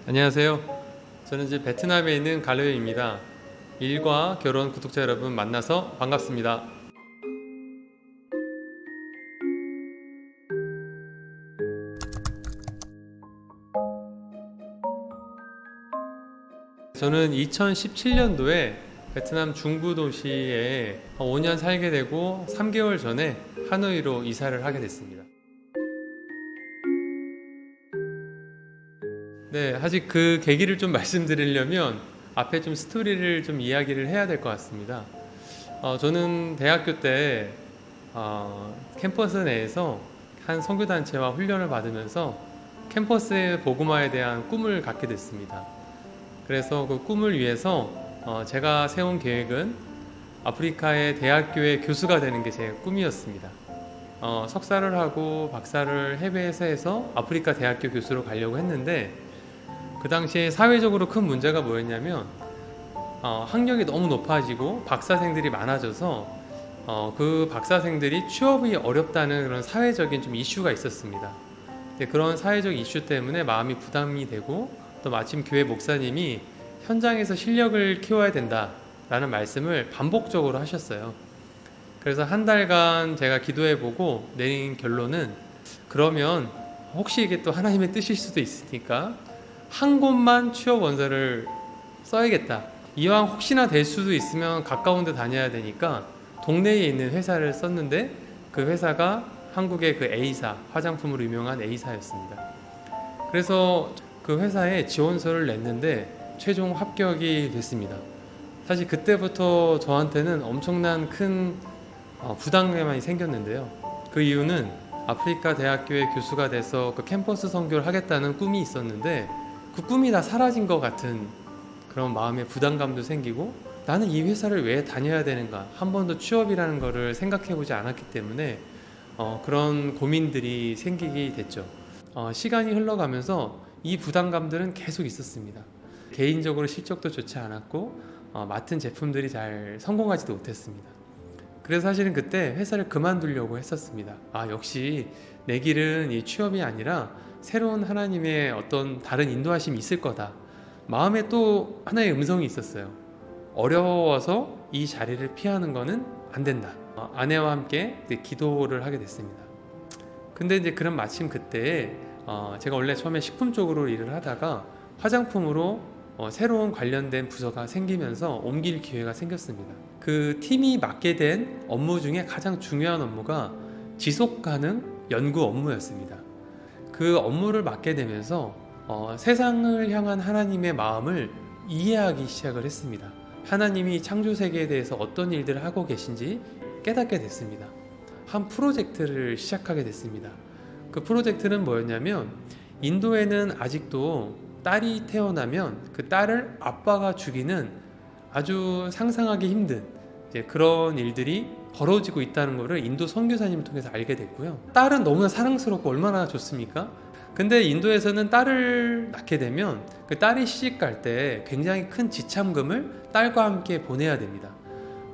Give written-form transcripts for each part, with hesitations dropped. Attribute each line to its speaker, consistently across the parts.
Speaker 1: 안녕하세요. 저는 이제 베트남에 있는 갈로입니다. 일과 결혼 구독자 여러분 만나서 반갑습니다. 저는 2017년도에 베트남 중부 도시에 5년 살게 되고 3개월 전에 하노이로 이사를 하게 됐습니다. 네, 아직 그 계기를 좀 말씀드리려면 앞에 좀 스토리를 좀 이야기를 해야 될 것 같습니다. 저는 대학교 때 캠퍼스 내에서 한 선교단체와 훈련을 받으면서 캠퍼스의 복음화에 대한 꿈을 갖게 됐습니다. 그래서 그 꿈을 위해서 제가 세운 계획은 아프리카의 대학교의 교수가 되는 게 제 꿈이었습니다. 석사를 하고 박사를 해외에서 해서 아프리카 대학교 교수로 가려고 했는데 그 당시에 사회적으로 큰 문제가 뭐였냐면 학력이 너무 높아지고 박사생들이 많아져서 그 박사생들이 취업이 어렵다는 그런 사회적인 좀 이슈가 있었습니다. 그런 사회적 이슈 때문에 마음이 부담이 되고 또 마침 교회 목사님이 현장에서 실력을 키워야 된다라는 말씀을 반복적으로 하셨어요. 그래서 한 달간 제가 기도해보고 내린 결론은 그러면 혹시 이게 또 하나님의 뜻일 수도 있으니까 한 곳만 취업 원서를 써야겠다. 이왕 혹시나 될 수도 있으면 가까운 데 다녀야 되니까 동네에 있는 회사를 썼는데 그 회사가 한국의 그 A사, 화장품으로 유명한 A사였습니다. 그래서 그 회사에 지원서를 냈는데 최종 합격이 됐습니다. 사실 그때부터 저한테는 엄청난 큰 부담감이 생겼는데요. 그 이유는 아프리카 대학교의 교수가 돼서 그 캠퍼스 선교를 하겠다는 꿈이 있었는데 그 꿈이 다 사라진 것 같은 그런 마음의 부담감도 생기고 나는 이 회사를 왜 다녀야 되는가, 한 번도 취업이라는 거를 생각해보지 않았기 때문에 그런 고민들이 생기게 됐죠. 시간이 흘러가면서 이 부담감들은 계속 있었습니다. 개인적으로 실적도 좋지 않았고 맡은 제품들이 잘 성공하지도 못했습니다. 그래서 사실은 그때 회사를 그만두려고 했었습니다. 역시 내 길은 이 취업이 아니라 새로운 하나님의 어떤 다른 인도하심이 있을 거다. 마음에 또 하나의 음성이 있었어요. 어려워서 이 자리를 피하는 거는 안 된다. 아내와 함께 기도를 하게 됐습니다. 근데 이제 그런 마침 그때 제가 원래 처음에 식품 쪽으로 일을 하다가 화장품으로 새로운 관련된 부서가 생기면서 옮길 기회가 생겼습니다. 그 팀이 맡게 된 업무 중에 가장 중요한 업무가 지속 가능 연구 업무였습니다. 그 업무를 맡게 되면서 세상을 향한 하나님의 마음을 이해하기 시작을 했습니다. 하나님이 창조 세계에 대해서 어떤 일들을 하고 계신지 깨닫게 됐습니다. 한 프로젝트를 시작하게 됐습니다. 그 프로젝트는 뭐였냐면 인도에는 아직도 딸이 태어나면 그 딸을 아빠가 죽이는 아주 상상하기 힘든 그런 일들이 벌어지고 있다는 것을 인도 선교사님을 통해서 알게 됐고요. 딸은 너무나 사랑스럽고 얼마나 좋습니까? 근데 인도에서는 딸을 낳게 되면 그 딸이 시집갈 때 굉장히 큰 지참금을 딸과 함께 보내야 됩니다.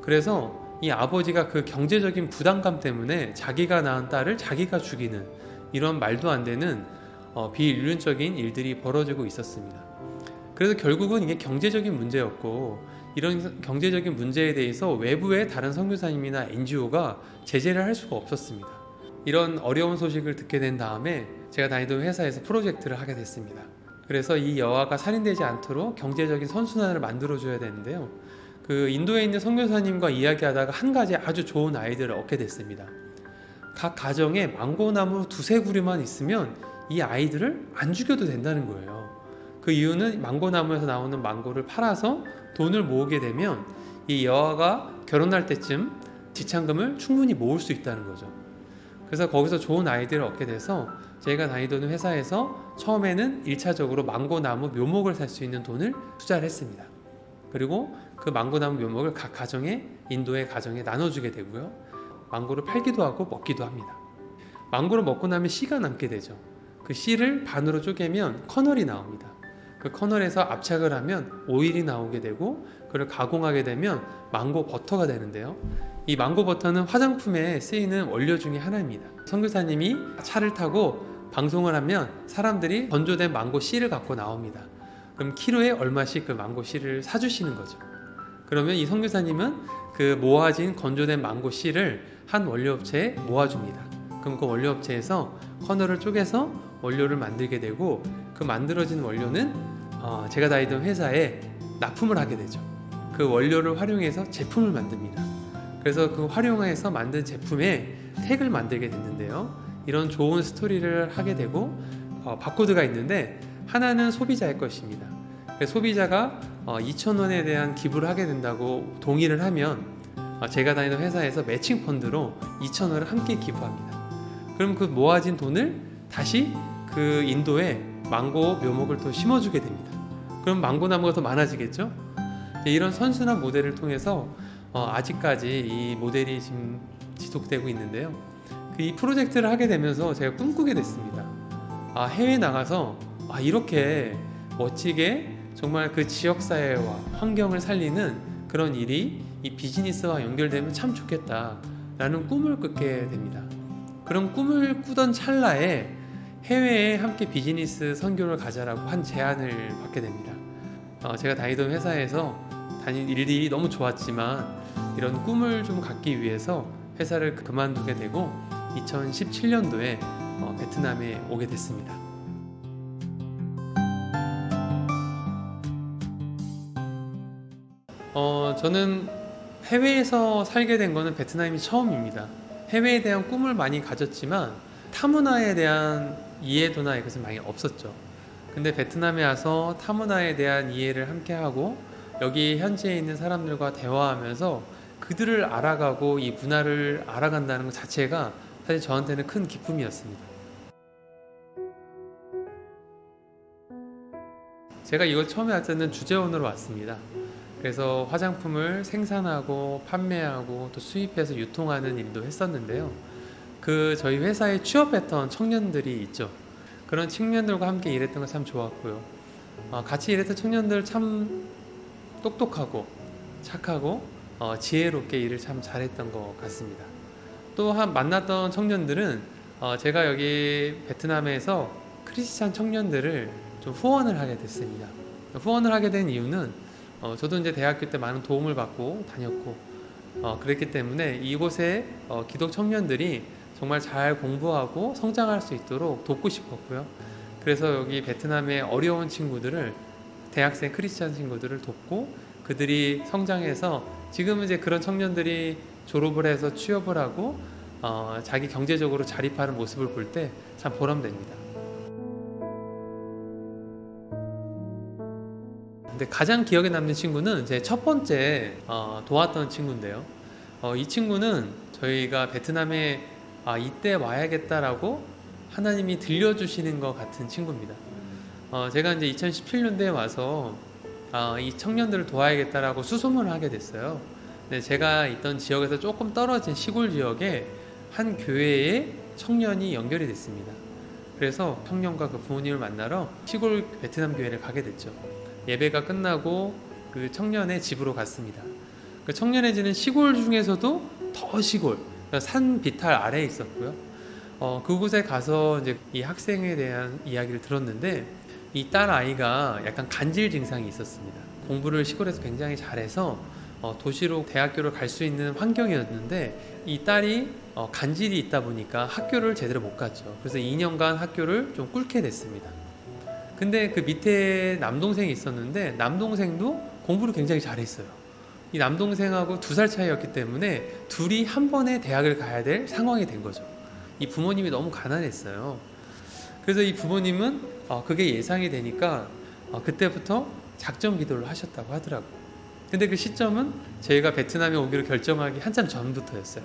Speaker 1: 그래서 이 아버지가 그 경제적인 부담감 때문에 자기가 낳은 딸을 자기가 죽이는 이런 말도 안 되는 비인륜적인 일들이 벌어지고 있었습니다. 그래서 결국은 이게 경제적인 문제였고 이런 경제적인 문제에 대해서 외부의 다른 선교사님이나 NGO가 제재를 할 수가 없었습니다. 이런 어려운 소식을 듣게 된 다음에 제가 다니던 회사에서 프로젝트를 하게 됐습니다. 그래서 이 여아가 살인되지 않도록 경제적인 선순환을 만들어줘야 되는데요. 그 인도에 있는 선교사님과 이야기하다가 한 가지 아주 좋은 아이디어를 얻게 됐습니다. 각 가정에 망고나무 두세 그루만 있으면 이 아이들을 안 죽여도 된다는 거예요. 그 이유는 망고나무에서 나오는 망고를 팔아서 돈을 모으게 되면 이 여아가 결혼할 때쯤 지참금을 충분히 모을 수 있다는 거죠. 그래서 거기서 좋은 아이디어를 얻게 돼서 제가 다니던 회사에서 처음에는 1차적으로 망고나무 묘목을 살 수 있는 돈을 투자를 했습니다. 그리고 그 망고나무 묘목을 각 가정에, 인도의 가정에 나눠주게 되고요. 망고를 팔기도 하고 먹기도 합니다. 망고를 먹고 나면 씨가 남게 되죠. 그 씨를 반으로 쪼개면 커널이 나옵니다. 그 커널에서 압착을 하면 오일이 나오게 되고 그걸 가공하게 되면 망고 버터가 되는데요. 이 망고 버터는 화장품에 쓰이는 원료 중에 하나입니다. 선교사님이 차를 타고 방송을 하면 사람들이 건조된 망고 씨를 갖고 나옵니다. 그럼 키로에 얼마씩 그 망고 씨를 사주시는 거죠. 그러면 이 선교사님은 그 모아진 건조된 망고 씨를 한 원료업체에 모아줍니다. 그럼 그 원료업체에서 커널을 쪼개서 원료를 만들게 되고, 그 만들어진 원료는 제가 다니던 회사에 납품을 하게 되죠. 그 원료를 활용해서 제품을 만듭니다. 그래서 그 활용해서 만든 제품에 택을 만들게 됐는데요. 이런 좋은 스토리를 하게 되고, 바코드가 있는데 하나는 소비자의 것입니다. 소비자가 2,000원에 대한 기부를 하게 된다고 동의를 하면 제가 다니던 회사에서 매칭 펀드로 2,000원을 함께 기부합니다. 그럼 그 모아진 돈을 다시 그 인도에 망고 묘목을 또 심어주게 됩니다. 그럼 망고 나무가 더 많아지겠죠? 이런 선순환 모델을 통해서 아직까지 이 모델이 지금 지속되고 있는데요. 이 프로젝트를 하게 되면서 제가 꿈꾸게 됐습니다. 해외에 나가서 이렇게 멋지게 정말 그 지역사회와 환경을 살리는 그런 일이 이 비즈니스와 연결되면 참 좋겠다라는 꿈을 꾸게 됩니다. 그런 꿈을 꾸던 찰나에 해외에 함께 비즈니스 선교를 가자라고 한 제안을 받게 됩니다. 제가 다니던 회사에서 다닌 일이 너무 좋았지만 이런 꿈을 좀 갖기 위해서 회사를 그만두게 되고 2017년도에 베트남에 오게 됐습니다. 저는 해외에서 살게 된 거는 베트남이 처음입니다. 해외에 대한 꿈을 많이 가졌지만 타문화에 대한 이해도나 이것은 많이 없었죠. 근데 베트남에 와서 타문화에 대한 이해를 함께 하고 여기 현지에 있는 사람들과 대화하면서 그들을 알아가고 이 문화를 알아간다는 것 자체가 사실 저한테는 큰 기쁨이었습니다. 제가 이걸 처음에 왔을 때는 주재원으로 왔습니다. 그래서 화장품을 생산하고 판매하고 또 수입해서 유통하는 일도 했었는데요. 저희 회사에 취업했던 청년들이 있죠. 그런 청년들과 함께 일했던 거 참 좋았고요. 같이 일했던 청년들 참 똑똑하고 착하고 지혜롭게 일을 참 잘했던 것 같습니다. 또 만났던 청년들은 제가 여기 베트남에서 크리스찬 청년들을 좀 후원을 하게 됐습니다. 후원을 하게 된 이유는 저도 이제 대학교 때 많은 도움을 받고 다녔고 그랬기 때문에 이곳에 기독 청년들이 정말 잘 공부하고 성장할 수 있도록 돕고 싶었고요. 그래서 여기 베트남의 어려운 친구들을, 대학생 크리스찬 친구들을 돕고 그들이 성장해서 지금은 이제 그런 청년들이 졸업을 해서 취업을 하고 자기 경제적으로 자립하는 모습을 볼 때 참 보람됩니다. 근데 가장 기억에 남는 친구는 제 첫 번째 도왔던 친구인데요. 이 친구는 저희가 베트남에 이때 와야겠다라고 하나님이 들려주시는 것 같은 친구입니다. 제가 이제 2017년도에 와서 이 청년들을 도와야겠다라고 수소문을 하게 됐어요. 근데 제가 있던 지역에서 조금 떨어진 시골 지역에 한 교회에 청년이 연결이 됐습니다. 그래서 청년과 그 부모님을 만나러 시골 베트남 교회를 가게 됐죠. 예배가 끝나고 그 청년의 집으로 갔습니다. 그 청년의 집은 시골 중에서도 더 시골, 산 비탈 아래에 있었고요. 그곳에 가서 이제 이 학생에 대한 이야기를 들었는데 이 딸 아이가 약간 간질 증상이 있었습니다. 공부를 시골에서 굉장히 잘해서 도시로 대학교를 갈 수 있는 환경이었는데 이 딸이 간질이 있다 보니까 학교를 제대로 못 갔죠. 그래서 2년간 학교를 좀 꿇게 됐습니다. 근데 그 밑에 남동생이 있었는데 남동생도 공부를 굉장히 잘했어요. 이 남동생하고 2살 차이였기 때문에 둘이 한 번에 대학을 가야 될 상황이 된 거죠. 이 부모님이 너무 가난했어요. 그래서 이 부모님은 그게 예상이 되니까 그때부터 작정 기도를 하셨다고 하더라고요. 근데 그 시점은 저희가 베트남에 오기로 결정하기 한참 전부터였어요.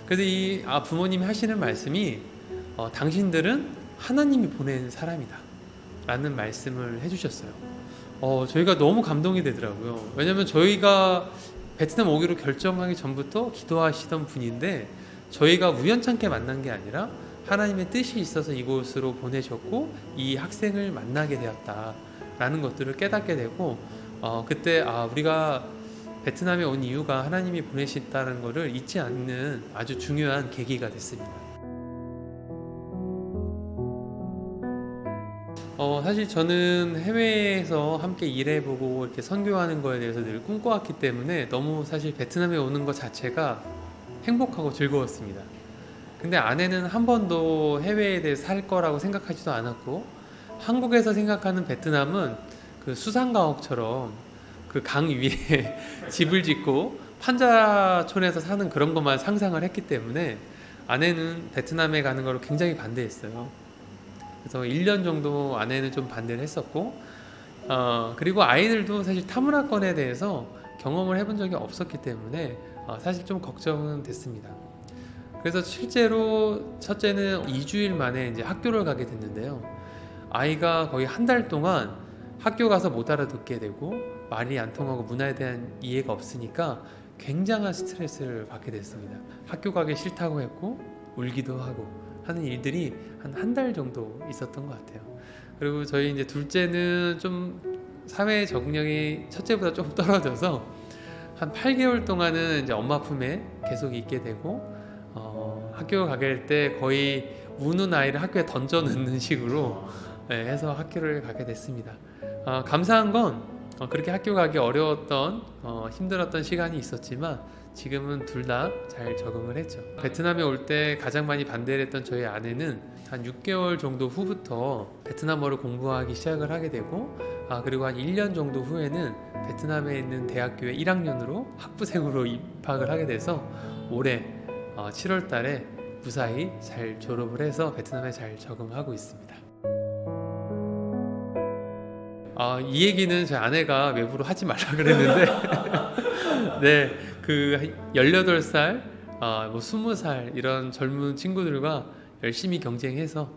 Speaker 1: 그래서 이 부모님이 하시는 말씀이 당신들은 하나님이 보낸 사람이다 라는 말씀을 해주셨어요. 저희가 너무 감동이 되더라고요. 왜냐면 저희가 베트남 오기로 결정하기 전부터 기도하시던 분인데 저희가 우연찮게 만난 게 아니라 하나님의 뜻이 있어서 이곳으로 보내셨고 이 학생을 만나게 되었다라는 것들을 깨닫게 되고 그때 우리가 베트남에 온 이유가 하나님이 보내셨다는 것을 잊지 않는 아주 중요한 계기가 됐습니다. 사실 저는 해외에서 함께 일해보고 이렇게 선교하는 거에 대해서 늘 꿈꿔왔기 때문에 너무 사실 베트남에 오는 것 자체가 행복하고 즐거웠습니다. 근데 아내는 한 번도 해외에 대해서 살 거라고 생각하지도 않았고, 한국에서 생각하는 베트남은 그 수상가옥처럼 그 강 위에 집을 짓고 판자촌에서 사는 그런 것만 상상을 했기 때문에 아내는 베트남에 가는 걸 굉장히 반대했어요. 그래서 1년 정도 아내는 좀 반대를 했었고, 그리고 아이들도 사실 타문화권에 대해서 경험을 해본 적이 없었기 때문에 사실 좀 걱정은 됐습니다. 그래서 실제로 첫째는 2주일 만에 이제 학교를 가게 됐는데요. 아이가 거의 한 달 동안 학교 가서 못 알아듣게 되고 말이 안 통하고 문화에 대한 이해가 없으니까 굉장한 스트레스를 받게 됐습니다. 학교 가기 싫다고 했고 울기도 하고 하는 일들이 한 달 정도 있었던 것 같아요. 그리고 저희 이제 둘째는 좀 사회 적응력이 첫째보다 좀 떨어져서 한 8개월 동안은 이제 엄마 품에 계속 있게 되고, 학교 가게 될 때 거의 우는 아이를 학교에 던져 넣는 식으로 해서 학교를 가게 됐습니다. 감사한 건 그렇게 학교 가기 어려웠던 힘들었던 시간이 있었지만 지금은 둘 다 잘 적응을 했죠. 베트남에 올 때 가장 많이 반대를 했던 저희 아내는 한 6개월 정도 후부터 베트남어를 공부하기 시작을 하게 되고, 그리고 한 1년 정도 후에는 베트남에 있는 대학교에 1학년으로 학부생으로 입학을 하게 돼서 올해 7월 달에 무사히 잘 졸업을 해서 베트남에 잘 적응하고 있습니다. 이 얘기는 제 아내가 외부로 하지 말라 그랬는데 네, 그 18살, 뭐 20살 이런 젊은 친구들과 열심히 경쟁해서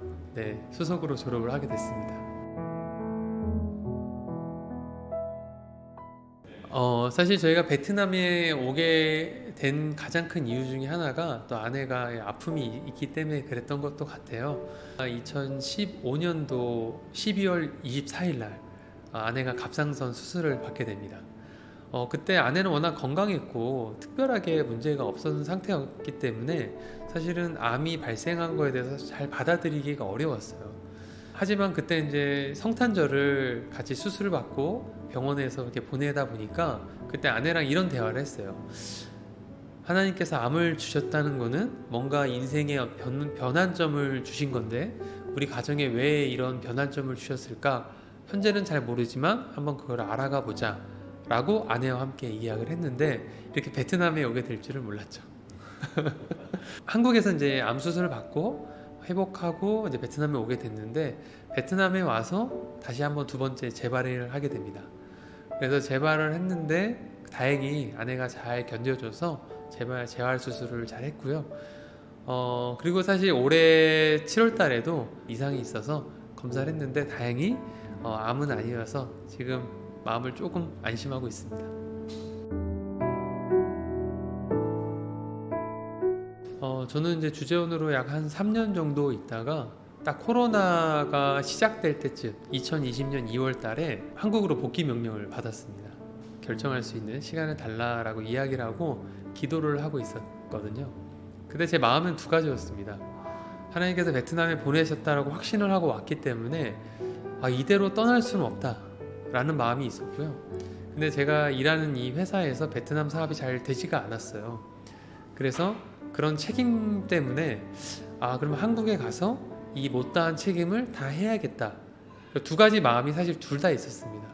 Speaker 1: 수석으로 졸업을 하게 됐습니다. 사실 저희가 베트남에 오게 된 가장 큰 이유 중에 하나가 또 아내가 아픔이 있기 때문에 그랬던 것도 같아요. 2015년도 12월 24일 날 아내가 갑상선 수술을 받게 됩니다. 그때 아내는 워낙 건강했고 특별하게 문제가 없었던 상태였기 때문에 사실은 암이 발생한 거에 대해서 잘 받아들이기가 어려웠어요. 하지만 그때 이제 성탄절을 같이 수술을 받고 병원에서 이렇게 보내다 보니까 그때 아내랑 이런 대화를 했어요. 하나님께서 암을 주셨다는 거는 뭔가 인생의 변환점을 주신 건데 우리 가정에 왜 이런 변환점을 주셨을까? 현재는 잘 모르지만 한번 그걸 알아가 보자 라고 아내와 함께 이야기를 했는데 이렇게 베트남에 오게 될 줄은 몰랐죠. 한국에서 이제 암 수술을 받고 회복하고 이제 베트남에 오게 됐는데 베트남에 와서 다시 한번 두 번째 재발을 하게 됩니다. 그래서 재발을 했는데 다행히 아내가 잘 견뎌줘서 재활 수술을 잘 했고요. 그리고 사실 올해 7월 달에도 이상이 있어서 검사를 했는데 다행히 암은 아니어서 지금 마음을 조금 안심하고 있습니다. 저는 이제 주재원으로 약 한 3년 정도 있다가 딱 코로나가 시작될 때쯤 2020년 2월 달에 한국으로 복귀 명령을 받았습니다. 결정할 수 있는 시간을 달라라고 이야기를 하고 기도를 하고 있었거든요. 근데 제 마음은 두 가지였습니다. 하나님께서 베트남에 보내셨다라고 확신을 하고 왔기 때문에 이대로 떠날 수는 없다라는 마음이 있었고요. 근데 제가 일하는 이 회사에서 베트남 사업이 잘 되지가 않았어요. 그래서 그런 책임 때문에 그럼 한국에 가서 이 못다한 책임을 다 해야겠다. 두 가지 마음이 사실 둘 다 있었습니다.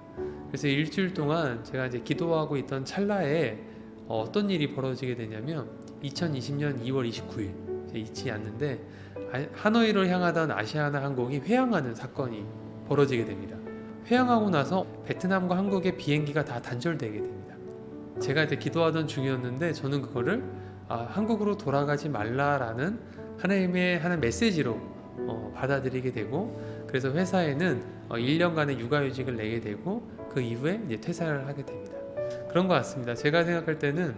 Speaker 1: 그래서 일주일 동안 제가 이제 기도하고 있던 찰나에 어떤 일이 벌어지게 되냐면 2020년 2월 29일 잊지 않는데 하노이를 향하던 아시아나 항공이 회항하는 사건이 벌어지게 됩니다. 회항하고 나서 베트남과 한국의 비행기가 다 단절되게 됩니다. 제가 이제 기도하던 중이었는데 저는 그거를 한국으로 돌아가지 말라라는 하나님의 하는 메시지로 받아들이게 되고, 그래서 회사에는 1년간의 육아휴직을 내게 되고 그 이후에 이제 퇴사를 하게 됩니다. 그런 것 같습니다. 제가 생각할 때는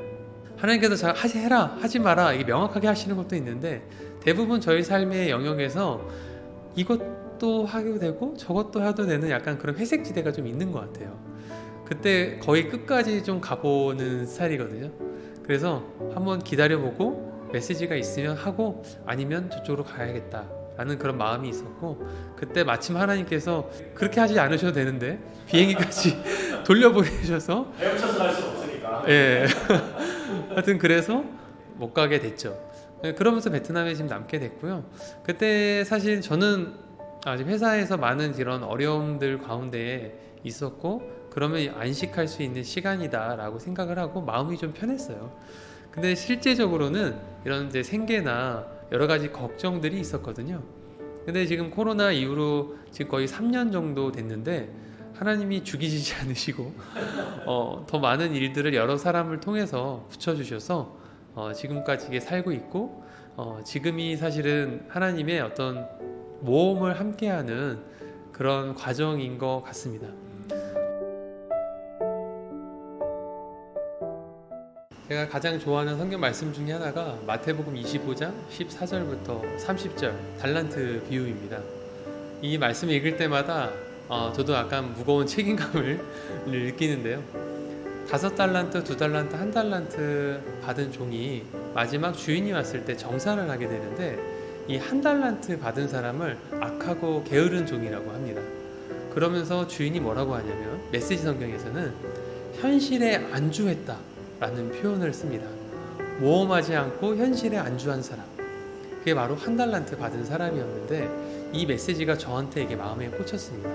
Speaker 1: 하나님께서 해라 하지 마라 이게 명확하게 하시는 것도 있는데 대부분 저희 삶의 영역에서 이것도 하게 되고 저것도 해도 되는 약간 그런 회색지대가 좀 있는 것 같아요. 그때 거의 끝까지 좀 가보는 스타일이거든요. 그래서 한번 기다려보고 메시지가 있으면 하고 아니면 저쪽으로 가야겠다 라는 그런 마음이 있었고, 그때 마침 하나님께서 그렇게 하지 않으셔도 되는데 비행기까지 돌려보내셔서
Speaker 2: 헤엄쳐서 갈 수 없으니까.
Speaker 1: 예. 하여튼 그래서 못 가게 됐죠. 그러면서 베트남에 지금 남게 됐고요. 그때 사실 저는 아직 회사에서 많은 이런 어려움들 가운데에 있었고, 그러면 안식할 수 있는 시간이다라고 생각을 하고 마음이 좀 편했어요. 근데 실제적으로는 이런 이제 생계나 여러 가지 걱정들이 있었거든요. 근데 지금 코로나 이후로 지금 거의 3년 정도 됐는데 하나님이 죽이시지 않으시고 더 많은 일들을 여러 사람을 통해서 붙여주셔서 지금까지 이게 살고 있고, 지금이 사실은 하나님의 어떤 모험을 함께하는 그런 과정인 것 같습니다. 제가 가장 좋아하는 성경 말씀 중에 하나가 마태복음 25장 14절부터 30절 달란트 비유입니다. 이 말씀을 읽을 때마다 저도 약간 무거운 책임감을 느끼는데요. 5달란트, 2달란트, 1달란트 받은 종이 마지막 주인이 왔을 때 정산을 하게 되는데, 이 1달란트 받은 사람을 악하고 게으른 종이라고 합니다. 그러면서 주인이 뭐라고 하냐면, 메시지 성경에서는 현실에 안주했다 라는 표현을 씁니다. 모험하지 않고 현실에 안주한 사람, 그게 바로 1달란트 받은 사람이었는데, 이 메시지가 저한테 이게 마음에 꽂혔습니다.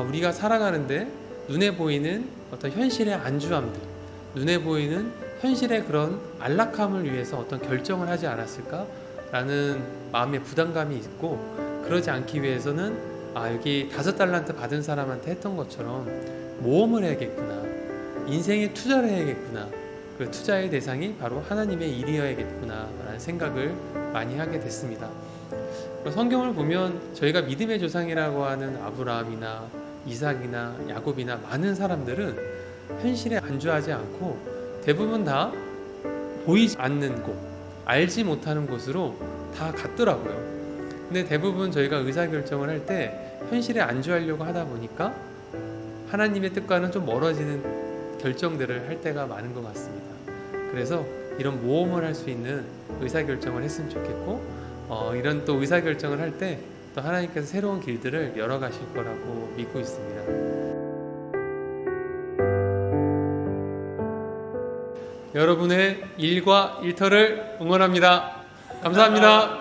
Speaker 1: 우리가 살아가는데 눈에 보이는 어떤 현실의 안주함들, 눈에 보이는 현실의 그런 안락함을 위해서 어떤 결정을 하지 않았을까라는 마음의 부담감이 있고, 그러지 않기 위해서는 여기 5달란트 받은 사람한테 했던 것처럼 모험을 해야겠구나, 인생에 투자를 해야겠구나, 그 투자의 대상이 바로 하나님의 일이어야겠구나 라는 생각을 많이 하게 됐습니다. 성경을 보면 저희가 믿음의 조상이라고 하는 아브라함이나 이삭이나 야곱이나 많은 사람들은 현실에 안주하지 않고 대부분 다 보이지 않는 곳, 알지 못하는 곳으로 다 갔더라고요. 근데 대부분 저희가 의사결정을 할 때 현실에 안주하려고 하다 보니까 하나님의 뜻과는 좀 멀어지는 결정들을 할 때가 많은 것 같습니다. 그래서 이런 모험을 할 수 있는 의사결정을 했으면 좋겠고, 이런 또 의사결정을 할 때 또 하나님께서 새로운 길들을 열어가실 거라고 믿고 있습니다. 여러분의 일과 일터를 응원합니다. 감사합니다.